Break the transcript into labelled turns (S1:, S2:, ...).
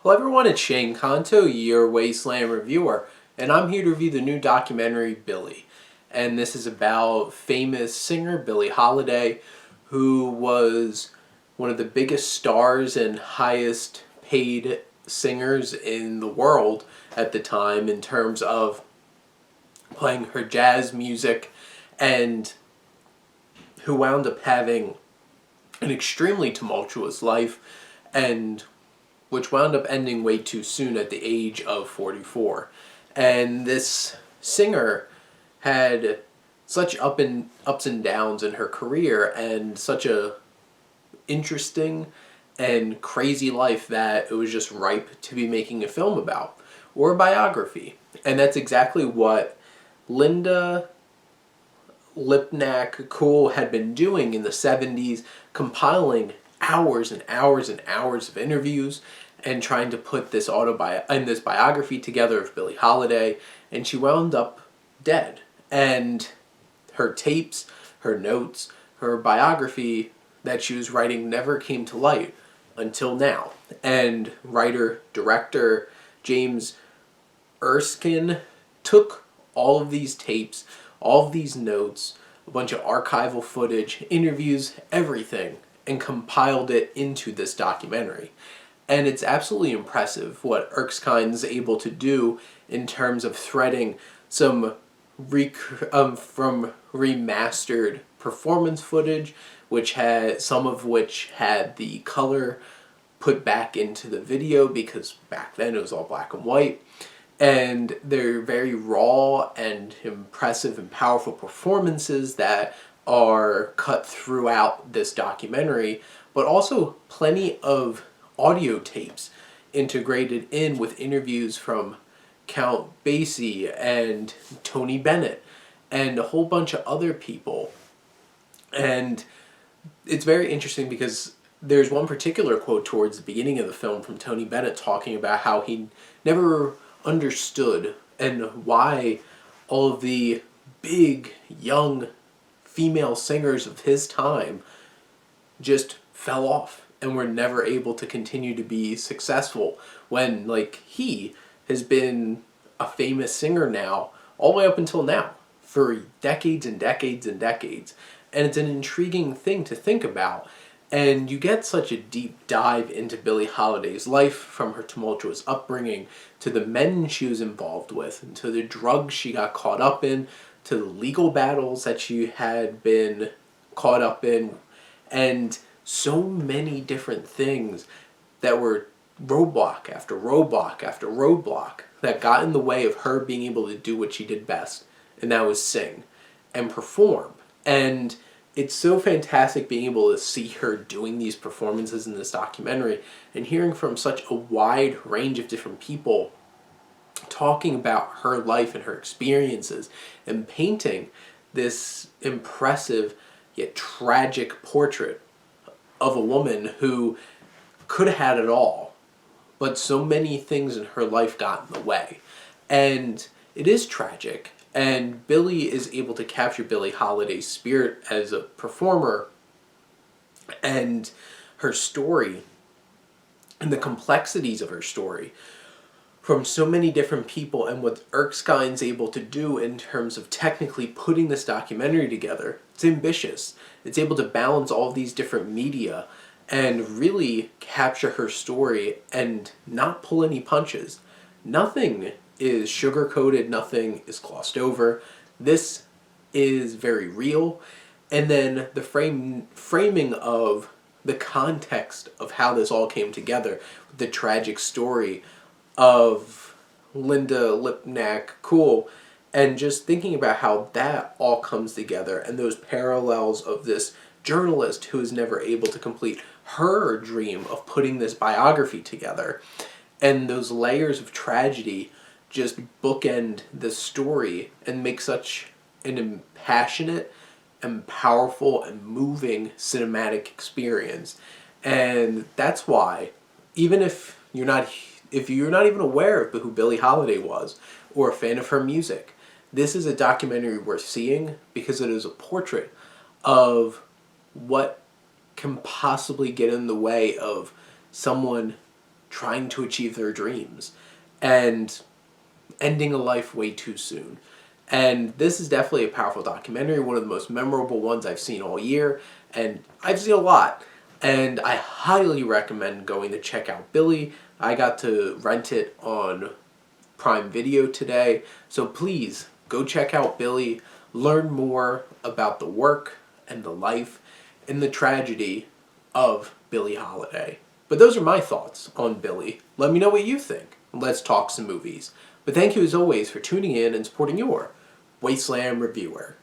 S1: Hello everyone, it's Shane Kanto, your Wasteland reviewer, and I'm here to review the new documentary, Billie. And this is about famous singer Billie Holiday, who was one of the biggest stars and highest paid singers in the world at the time in terms of playing her jazz music, and who wound up having an extremely tumultuous life, and which wound up ending way too soon at the age of 44. And this singer had such ups and downs in her career, and such a interesting and crazy life that it was just ripe to be making a film about, or a biography. And that's exactly what Linda Lipnack Cool had been doing in the 70s, compiling hours and hours and hours of interviews and trying to put this this biography together of Billie Holiday, and she wound up dead. And her tapes, her notes, her biography that she was writing never came to light until now. And writer-director James Erskine took all of these tapes, all of these notes, a bunch of archival footage, interviews, everything, and compiled it into this documentary. And it's absolutely impressive what Erskine's able to do in terms of threading some from remastered performance footage, some of which had the color put back into the video because back then it was all black and white. And they're very raw and impressive and powerful performances that are cut throughout this documentary, but also plenty of audio tapes integrated in with interviews from Count Basie and Tony Bennett and a whole bunch of other people. And it's very interesting because there's one particular quote towards the beginning of the film from Tony Bennett talking about how he never understood and why all of the big, young female singers of his time just fell off and were never able to continue to be successful when, he has been a famous singer now, all the way up until now, for decades and decades and decades. And it's an intriguing thing to think about. And you get such a deep dive into Billie Holiday's life, from her tumultuous upbringing, to the men she was involved with, and to the drugs she got caught up in, to the legal battles that she had been caught up in, and so many different things that were roadblock after roadblock after roadblock that got in the way of her being able to do what she did best, and that was sing and perform. And it's so fantastic being able to see her doing these performances in this documentary and hearing from such a wide range of different people talking about her life and her experiences and painting this impressive yet tragic portrait of a woman who could have had it all, but so many things in her life got in the way. And it is tragic. And Billie is able to capture Billie Holiday's spirit as a performer and her story and the complexities of her story from so many different people, and what Erskine's able to do in terms of technically putting this documentary together. It's ambitious. It's able to balance all of these different media and really capture her story and not pull any punches. Nothing is sugar-coated, nothing is glossed over. This is very real. And then the framing of the context of how this all came together, the tragic story of Linda Lipnack Cool, and just thinking about how that all comes together, and those parallels of this journalist who is never able to complete her dream of putting this biography together, and those layers of tragedy just bookend the story and make such an impassionate and powerful and moving cinematic experience. And that's why, even if you're not even aware of who Billie Holiday was, or a fan of her music, this is a documentary worth seeing because it is a portrait of what can possibly get in the way of someone trying to achieve their dreams and ending a life way too soon. And this is definitely a powerful documentary, one of the most memorable ones I've seen all year, and I've seen a lot. And I highly recommend going to check out Billie. I got to rent it on Prime Video today, so please go check out Billie, learn more about the work and the life and the tragedy of Billie Holiday. But those are my thoughts on Billie. Let me know what you think. Let's talk some movies. But thank you as always for tuning in and supporting your Wasteland reviewer.